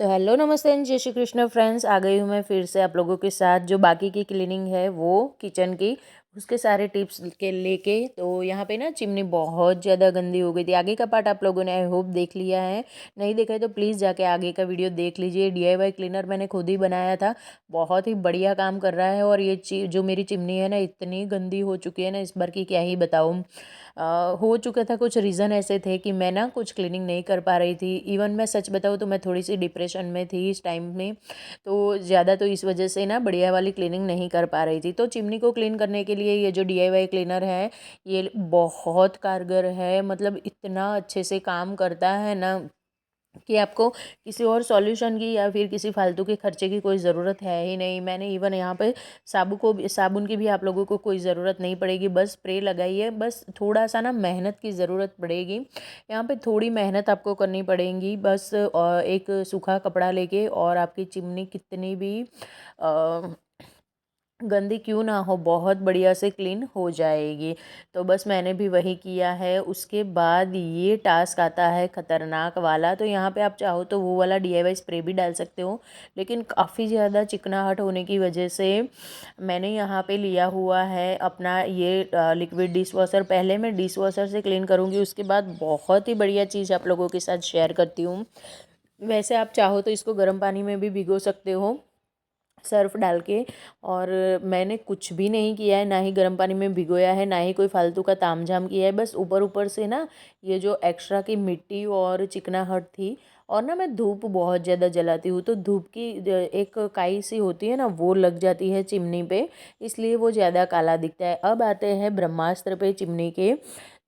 तो हेलो नमस्ते एंड जय श्री कृष्ण फ्रेंड्स। आ गई हूँ मैं फिर से आप लोगों के साथ। जो बाकी की क्लीनिंग है वो किचन की, उसके सारे टिप्स के लेके। तो यहाँ पे ना चिमनी बहुत ज़्यादा गंदी हो गई थी। आगे का पार्ट आप लोगों ने आई होप देख लिया है, नहीं देखा है तो प्लीज़ जाके आगे का वीडियो देख लीजिए। DIY क्लीनर मैंने खुद ही बनाया था, बहुत ही बढ़िया काम कर रहा है। और ये जो मेरी चिमनी है ना, इतनी गंदी हो चुकी है ना इस बार की क्या ही बताऊँ। हो चुका था, कुछ रीज़न ऐसे थे कि मैं ना कुछ क्लीनिंग नहीं कर पा रही थी। इवन मैं सच बताऊँ तो मैं थोड़ी सी डिप्रेशन में थी इस टाइम में, तो ज़्यादा तो इस वजह से ना बढ़िया वाली क्लीनिंग नहीं कर पा रही थी। तो चिमनी को क्लीन करने के लिए ये जो DIY क्लीनर है ये बहुत कारगर है। मतलब इतना अच्छे से काम करता है ना कि आपको किसी और सॉल्यूशन की या फिर किसी फालतू के खर्चे की कोई ज़रूरत है ही नहीं। मैंने इवन यहाँ पे साबुन की भी आप लोगों को कोई ज़रूरत नहीं पड़ेगी। बस स्प्रे लगाइए, बस थोड़ा सा ना मेहनत की ज़रूरत पड़ेगी। यहाँ पे थोड़ी मेहनत आपको करनी पड़ेगी। बस एक सूखा कपड़ा लेके, और आपकी चिमनी कितनी भी गंदी क्यों ना हो, बहुत बढ़िया से क्लीन हो जाएगी। तो बस मैंने भी वही किया है। उसके बाद ये टास्क आता है ख़तरनाक वाला। तो यहाँ पे आप चाहो तो वो वाला DIY स्प्रे भी डाल सकते हो, लेकिन काफ़ी ज़्यादा चिकनाहट होने की वजह से मैंने यहाँ पे लिया हुआ है अपना ये लिक्विड डिश वॉशर। पहले मैं डिश वॉशर से क्लीन करूँगी, उसके बाद बहुत ही बढ़िया चीज़ आप लोगों के साथ शेयर करती हूँ। वैसे आप चाहो तो इसको गर्म पानी में भी भिगो सकते हो, सर्फ़ डाल के। और मैंने कुछ भी नहीं किया है, ना ही गर्म पानी में भिगोया है, ना ही कोई फालतू का तामझाम किया है। बस ऊपर ऊपर से ना ये जो एक्स्ट्रा की मिट्टी और चिकनाहट थी, और ना मैं धूप बहुत ज़्यादा जलाती हूँ, तो धूप की एक काई सी होती है ना, वो लग जाती है चिमनी पे, इसलिए वो ज़्यादा काला दिखता है। अब आते हैं ब्रह्मास्त्र पे चिमनी के।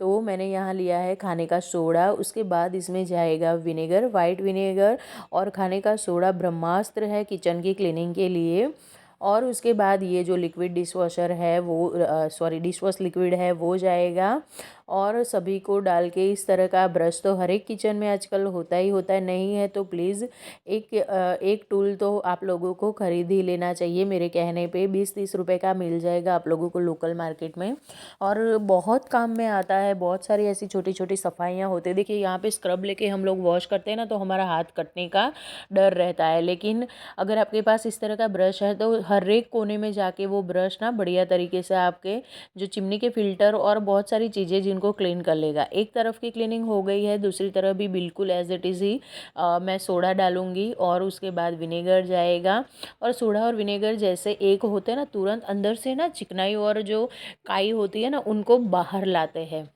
तो मैंने यहाँ लिया है खाने का सोडा, उसके बाद इसमें जाएगा विनेगर, वाइट विनेगर और खाने का सोडा ब्रह्मास्त्र है किचन की क्लीनिंग के लिए। और उसके बाद ये जो लिक्विड डिश वॉशर है वो सॉरी डिश वॉश लिक्विड है वो जाएगा। और सभी को डाल के इस तरह का ब्रश तो हर एक किचन में आजकल होता ही होता है, नहीं है तो प्लीज़ एक टूल तो आप लोगों को ख़रीद ही लेना चाहिए। मेरे कहने पे 20-30 रुपए का मिल जाएगा आप लोगों को लोकल मार्केट में, और बहुत काम में आता है। बहुत सारी ऐसी छोटी छोटी सफाइयाँ होती है। देखिए यहाँ पे स्क्रब लेके हम लोग वॉश करते हैं ना, तो हमारा हाथ कटने का डर रहता है। लेकिन अगर आपके पास इस तरह का ब्रश है तो हर एक कोने में जाके वो ब्रश ना बढ़िया तरीके से आपके जो चिमनी के फिल्टर और बहुत सारी चीज़ें जिनको क्लीन कर लेगा। एक तरफ की क्लीनिंग हो गई है, दूसरी तरफ भी बिल्कुल एज इट इज़ ही मैं सोडा डालूंगी, और उसके बाद विनेगर जाएगा। और सोडा और विनेगर जैसे एक होते हैं ना, तुरंत अंदर से ना चिकनाई और जो काई होती है ना, उनको बाहर लाते हैं,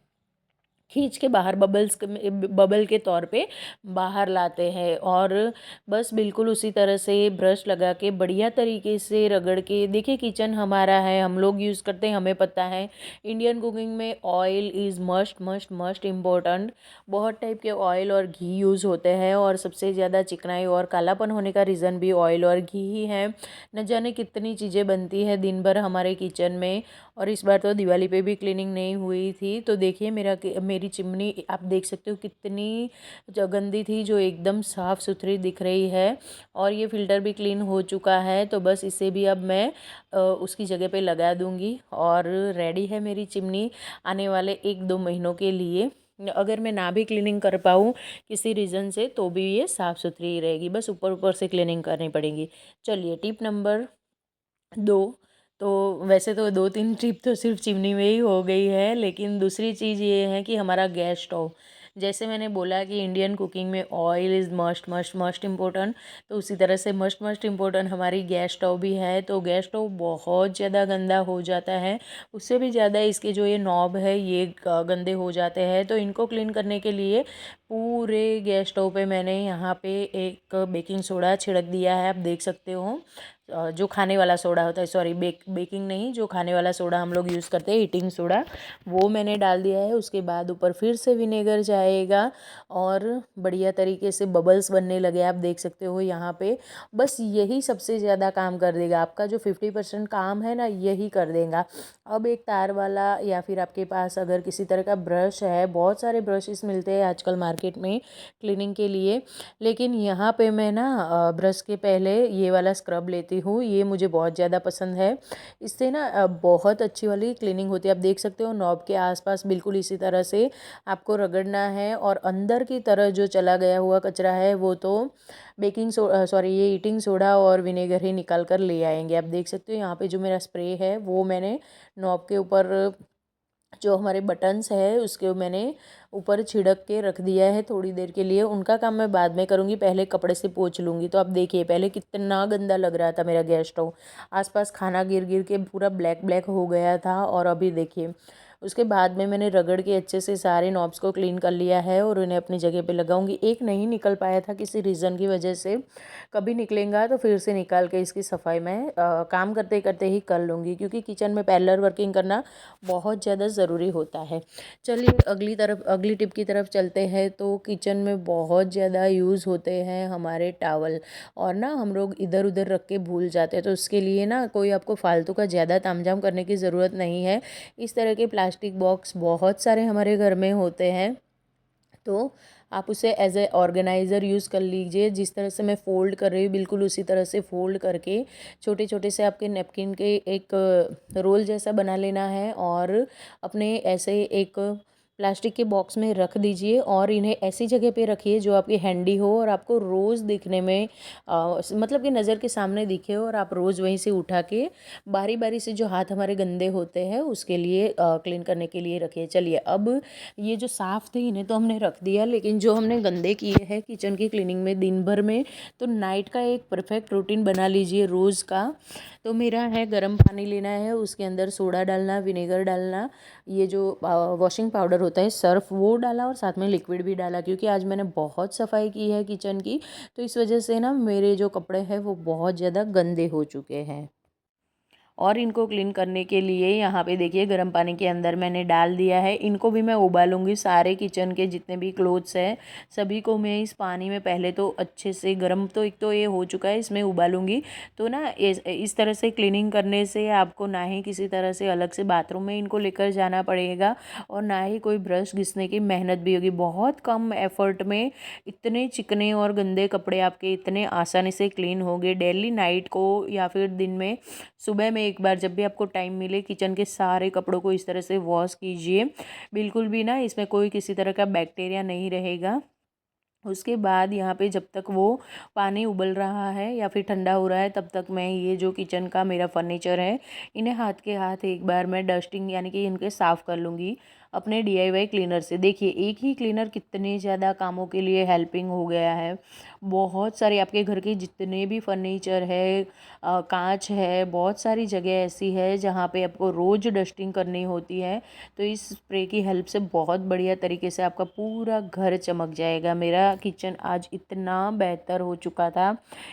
खींच के बाहर बबल के तौर पे बाहर लाते हैं। और बस बिल्कुल उसी तरह से ब्रश लगा के बढ़िया तरीके से रगड़ के। देखिए किचन हमारा है, हम लोग यूज़ करते हैं, हमें पता है इंडियन कुकिंग में oil is must must must important. बहुत टाइप के ऑयल और घी यूज़ होते हैं, और सबसे ज़्यादा चिकनाई और कालापन होने का रीज़न भी ऑयल और घी ही है। न जाने कितनी चीज़ें बनती है दिन भर हमारे किचन में। और इस बार तो दिवाली पे भी क्लीनिंग नहीं हुई थी, तो देखिए मेरी चिमनी आप देख सकते हो कितनी गंदी थी, जो एकदम साफ़ सुथरी दिख रही है। और ये फ़िल्टर भी क्लीन हो चुका है, तो बस इसे भी अब मैं उसकी जगह पे लगा दूंगी, और रेडी है मेरी चिमनी आने वाले 1-2 महीनों के लिए। अगर मैं ना भी क्लीनिंग कर पाऊँ किसी रीज़न से, तो भी ये साफ़ सुथरी ही रहेगी। बस ऊपर ऊपर से क्लीनिंग करनी पड़ेगी। चलिए टिप नंबर 2। तो वैसे तो 2-3 ट्रिप तो सिर्फ चिमनी में ही हो गई है, लेकिन दूसरी चीज़ ये है कि हमारा गैस स्टोव। जैसे मैंने बोला कि इंडियन कुकिंग में oil is must must must important, तो उसी तरह से मस्ट मस्ट इम्पोर्टेंट हमारी गैस स्टोव भी है। तो गैस स्टोव बहुत ज़्यादा गंदा हो जाता है, उससे भी ज़्यादा इसके जो ये नॉब है ये गंदे हो जाते हैं। तो इनको क्लीन करने के लिए पूरे गैस स्टोव पे मैंने यहाँ पे एक बेकिंग सोडा छिड़क दिया है, आप देख सकते हो। जो खाने वाला सोडा होता है, सॉरी बेकिंग नहीं, जो खाने वाला सोडा हम लोग यूज़ करते हैं, ईटिंग सोडा, वो मैंने डाल दिया है। उसके बाद ऊपर फिर से विनेगर जाएगा, और बढ़िया तरीके से बबल्स बनने लगे, आप देख सकते हो यहाँ पे। बस यही सबसे ज़्यादा काम कर देगा, आपका जो 50% काम है ना यही कर देगा। अब एक तार वाला, या फिर आपके पास अगर किसी तरह का ब्रश है, बहुत सारे ब्रशेस मिलते हैं आजकल मार्केट में क्लीनिंग के लिए, लेकिन यहाँ पे मैं ना ब्रश के पहले ये वाला स्क्रब लेती करती हूँ, ये मुझे बहुत ज़्यादा पसंद है। इससे ना बहुत अच्छी वाली क्लीनिंग होती है। आप देख सकते हो नॉब के आसपास बिल्कुल इसी तरह से आपको रगड़ना है, और अंदर की तरह जो चला गया हुआ कचरा है वो तो ये ईटिंग सोडा और विनेगर ही निकाल कर ले आएंगे। आप देख सकते हो यहाँ पे जो मेरा स्प्रे है वो मैंने नॉब के ऊपर, जो हमारे बटन्स है उसके मैंने ऊपर छिड़क के रख दिया है थोड़ी देर के लिए। उनका काम मैं बाद में करूँगी, पहले कपड़े से पोंछ लूँगी। तो आप देखिए पहले कितना गंदा लग रहा था मेरा गैस स्टोव, आसपास खाना गिर गिर के पूरा ब्लैक ब्लैक हो गया था। और अभी देखिए उसके बाद में मैंने रगड़ के अच्छे से सारे नॉब्स को क्लीन कर लिया है और उन्हें अपनी जगह पे लगाऊंगी। एक नहीं निकल पाया था किसी रीज़न की वजह से, कभी निकलेगा तो फिर से निकाल के इसकी सफाई मैं काम करते करते ही कर लूँगी, क्योंकि किचन में पैरेलल वर्किंग करना बहुत ज़्यादा ज़रूरी होता है। चलिए अगली टिप की तरफ चलते हैं। तो किचन में बहुत ज़्यादा यूज़ होते हैं हमारे टावल, और ना हम लोग इधर उधर रख के भूल जाते हैं। तो उसके लिए ना कोई आपको फालतू का ज़्यादा तामझाम करने की ज़रूरत नहीं है। इस तरह के प्लास्टिक बॉक्स बहुत सारे हमारे घर में होते हैं, तो आप उसे एज ए ऑर्गेनाइज़र यूज़ कर लीजिए। जिस तरह से मैं फ़ोल्ड कर रही हूँ बिल्कुल उसी तरह से फ़ोल्ड करके छोटे छोटे से आपके नैपकिन के एक रोल जैसा बना लेना है, और अपने ऐसे एक प्लास्टिक के बॉक्स में रख दीजिए। और इन्हें ऐसी जगह पे रखिए जो आपकी हैंडी हो और आपको रोज़ दिखने में मतलब कि नज़र के सामने दिखे, और आप रोज़ वहीं से उठा के बारी बारी से जो हाथ हमारे गंदे होते हैं उसके लिए क्लीन करने के लिए रखिए। चलिए अब ये जो साफ़ थे इन्हें तो हमने रख दिया, लेकिन जो हमने गंदे किए हैं किचन की क्लीनिंग में दिन भर में, तो नाइट का एक परफेक्ट रूटीन बना लीजिए रोज़ का। तो मेरा है गर्म पानी लेना है, उसके अंदर सोडा डालना, विनेगर डालना, ये जो वॉशिंग पाउडर होता है सर्फ वो डाला, और साथ में लिक्विड भी डाला। क्योंकि आज मैंने बहुत सफाई की है किचन की, तो इस वजह से ना मेरे जो कपड़े हैं वो बहुत ज़्यादा गंदे हो चुके हैं। और इनको क्लीन करने के लिए यहाँ पे देखिए गर्म पानी के अंदर मैंने डाल दिया है। इनको भी मैं उबालूंगी, सारे किचन के जितने भी क्लोथ्स हैं सभी को मैं इस पानी में पहले तो अच्छे से गर्म, तो एक तो ये हो चुका है, इसमें उबालूंगी। तो ना इस तरह से क्लीनिंग करने से आपको ना ही किसी तरह से अलग से बाथरूम में इनको लेकर जाना पड़ेगा, और ना ही कोई ब्रश घिसने की मेहनत भी होगी। बहुत कम एफर्ट में इतने चिकने और गंदे कपड़े आपके इतने आसानी से क्लीन होंगे। डेली नाइट को या फिर दिन में सुबह में एक बार जब भी आपको टाइम मिले किचन के सारे कपड़ों को इस तरह से वॉश कीजिए। बिल्कुल भी ना इसमें कोई किसी तरह का बैक्टीरिया नहीं रहेगा। उसके बाद यहाँ पे जब तक वो पानी उबल रहा है या फिर ठंडा हो रहा है, तब तक मैं ये जो किचन का मेरा फर्नीचर है इन्हें हाथ के हाथ एक बार मैं डस्टिंग यानी कि इनके साफ़ कर लूँगी अपने DIY क्लीनर से। देखिए एक ही क्लीनर कितने ज़्यादा कामों के लिए हेल्पिंग हो गया है। बहुत सारे आपके घर के जितने भी फर्नीचर है, कांच है, बहुत सारी जगह ऐसी है जहाँ पे आपको रोज़ डस्टिंग करनी होती है। तो इस स्प्रे की हेल्प से बहुत बढ़िया तरीके से आपका पूरा घर चमक जाएगा। मेरा किचन आज इतना बेहतर हो चुका था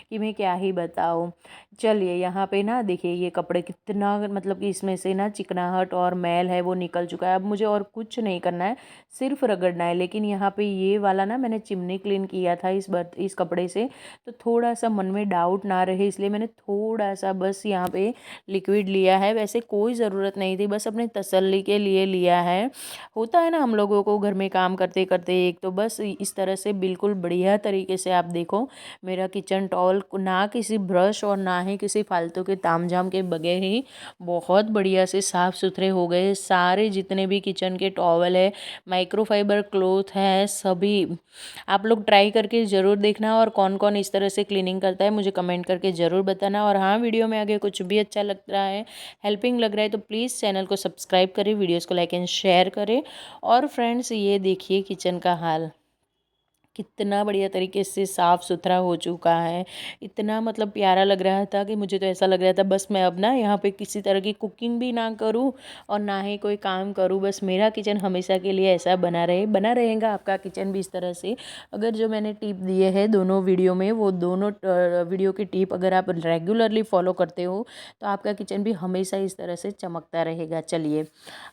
कि मैं क्या ही बताऊँ। चलिए यहाँ पे ना देखिए ये कपड़े कितना, मतलब कि इसमें से ना चिकनाहट और मैल है वो निकल चुका है। अब मुझे और कुछ नहीं करना है, सिर्फ रगड़ना है। लेकिन यहाँ पे ये वाला ना मैंने चिमनी क्लीन किया था इस कपड़े से, तो थोड़ा सा मन में डाउट ना रहे इसलिए मैंने थोड़ा सा बस यहाँ पे लिक्विड लिया है। वैसे कोई ज़रूरत नहीं थी, बस अपने तसल्ली के लिए लिया है। होता है ना हम लोगों को घर में काम करते करते एक, तो बस इस तरह से बिल्कुल बढ़िया तरीके से आप देखो मेरा किचन टॉवल ना किसी ब्रश और ना ही किसी फालतू के तामझाम के बगैर ही बहुत बढ़िया से साफ़ सुथरे हो गए। सारे जितने भी किचन के टॉवल है, माइक्रोफाइबर क्लॉथ है, सभी आप लोग ट्राई करके ज़रूर देखना। और कौन कौन इस तरह से क्लीनिंग करता है मुझे कमेंट करके ज़रूर बताना। और हाँ, वीडियो में आगे कुछ भी अच्छा लग रहा है, हेल्पिंग लग रहा है, तो प्लीज़ चैनल को सब्सक्राइब करें, वीडियोज़ को लाइक एंड शेयर करें। और फ्रेंड्स ये देखिए किचन का हाल कितना बढ़िया तरीके से साफ़ सुथरा हो चुका है। इतना मतलब प्यारा लग रहा था कि मुझे तो ऐसा लग रहा था बस मैं अब ना यहाँ पे किसी तरह की कुकिंग भी ना करूँ और ना ही कोई काम करूँ, बस मेरा किचन हमेशा के लिए ऐसा बना रहे। बना रहेगा आपका किचन भी इस तरह से। अगर जो मैंने टिप दिए है दोनों वीडियो में, वो दोनों वीडियो की टिप अगर आप रेगुलरली फॉलो करते हो तो आपका किचन भी हमेशा इस तरह से चमकता रहेगा। चलिए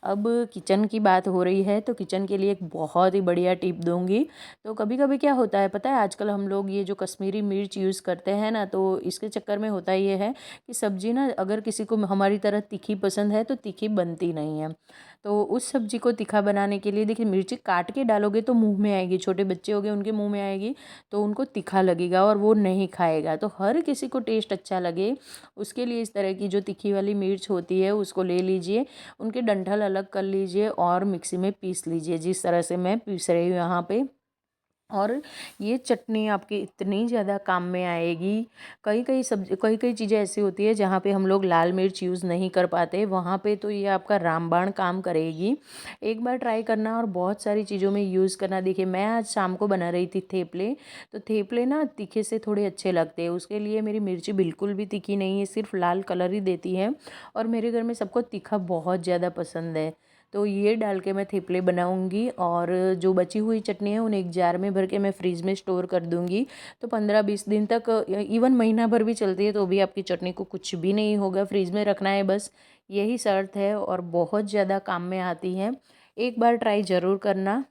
अब किचन की बात हो रही है तो किचन के लिए एक बहुत ही बढ़िया टिप दूँगी। तो कभी कभी कभी क्या होता है पता है, आजकल हम लोग ये जो कश्मीरी मिर्च यूज़ करते हैं ना, तो इसके चक्कर में होता ये है कि सब्ज़ी ना अगर किसी को हमारी तरह तीखी पसंद है तो तीखी बनती नहीं है। तो उस सब्ज़ी को तीखा बनाने के लिए देखिए, मिर्ची काट के डालोगे तो मुँह में आएगी, छोटे बच्चे हो गए उनके मुँह में आएगी तो उनको तीखा लगेगा और वो नहीं खाएगा। तो हर किसी को टेस्ट अच्छा लगे उसके लिए इस तरह की जो तीखी वाली मिर्च होती है उसको ले लीजिए, उनके डंठल अलग कर लीजिए और मिक्सी में पीस लीजिए, जिस तरह से मैं पीस रही हूँ यहाँ पे। और ये चटनी आपकी इतनी ज़्यादा काम में आएगी। कई कई चीज़ें ऐसी होती है जहाँ पे हम लोग लाल मिर्च यूज़ नहीं कर पाते, वहाँ पे तो ये आपका रामबाण काम करेगी। एक बार ट्राई करना और बहुत सारी चीज़ों में यूज़ करना। देखिए, मैं आज शाम को बना रही थी थेपले, तो थेपले ना तीखे से थोड़े अच्छे लगते हैं, उसके लिए मेरी मिर्ची बिल्कुल भी तीखी नहीं है, सिर्फ लाल कलर ही देती है। और मेरे घर में सबको तीखा बहुत ज़्यादा पसंद है। तो ये डाल के मैं थेपले बनाऊंगी और जो बची हुई चटनी है उन्हें एक जार में भर के मैं फ्रीज में स्टोर कर दूंगी। तो 15-20 दिन तक, इवन महीना भर भी चलती है तो भी आपकी चटनी को कुछ भी नहीं होगा। फ्रीज में रखना है बस, यही शर्त है, और बहुत ज़्यादा काम में आती है। एक बार ट्राई ज़रूर करना।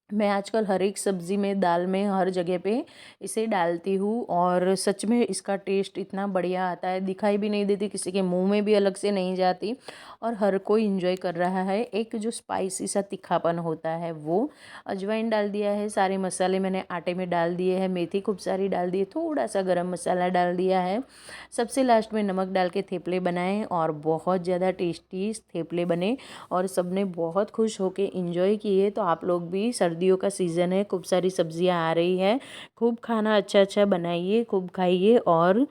मैं आजकल हर एक सब्ज़ी में, दाल में, हर जगह पे इसे डालती हूँ और सच में इसका टेस्ट इतना बढ़िया आता है, दिखाई भी नहीं देती, किसी के मुंह में भी अलग से नहीं जाती और हर कोई इंजॉय कर रहा है। एक जो स्पाइसी सा तीखापन होता है वो, अजवाइन डाल दिया है, सारे मसाले मैंने आटे में डाल दिए हैं, मेथी खूब सारी डाल दी है, थोड़ा सा गरम मसाला डाल दिया है, सबसे लास्ट में नमक डाल के थेपले बनाए और बहुत ज़्यादा टेस्टी थेपले बने और सबने बहुत खुश होके इंजॉय किए। तो आप लोग भी, सर्दियों का सीज़न है, खूब सारी सब्जियां आ रही है, खूब खाना अच्छा अच्छा बनाइए, खूब खाइए और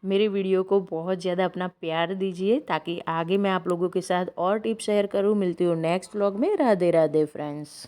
मेरे वीडियो को बहुत ज़्यादा अपना प्यार दीजिए ताकि आगे मैं आप लोगों के साथ और टिप्स शेयर करूं। मिलती हूँ नेक्स्ट व्लॉग में। राधे राधे फ्रेंड्स।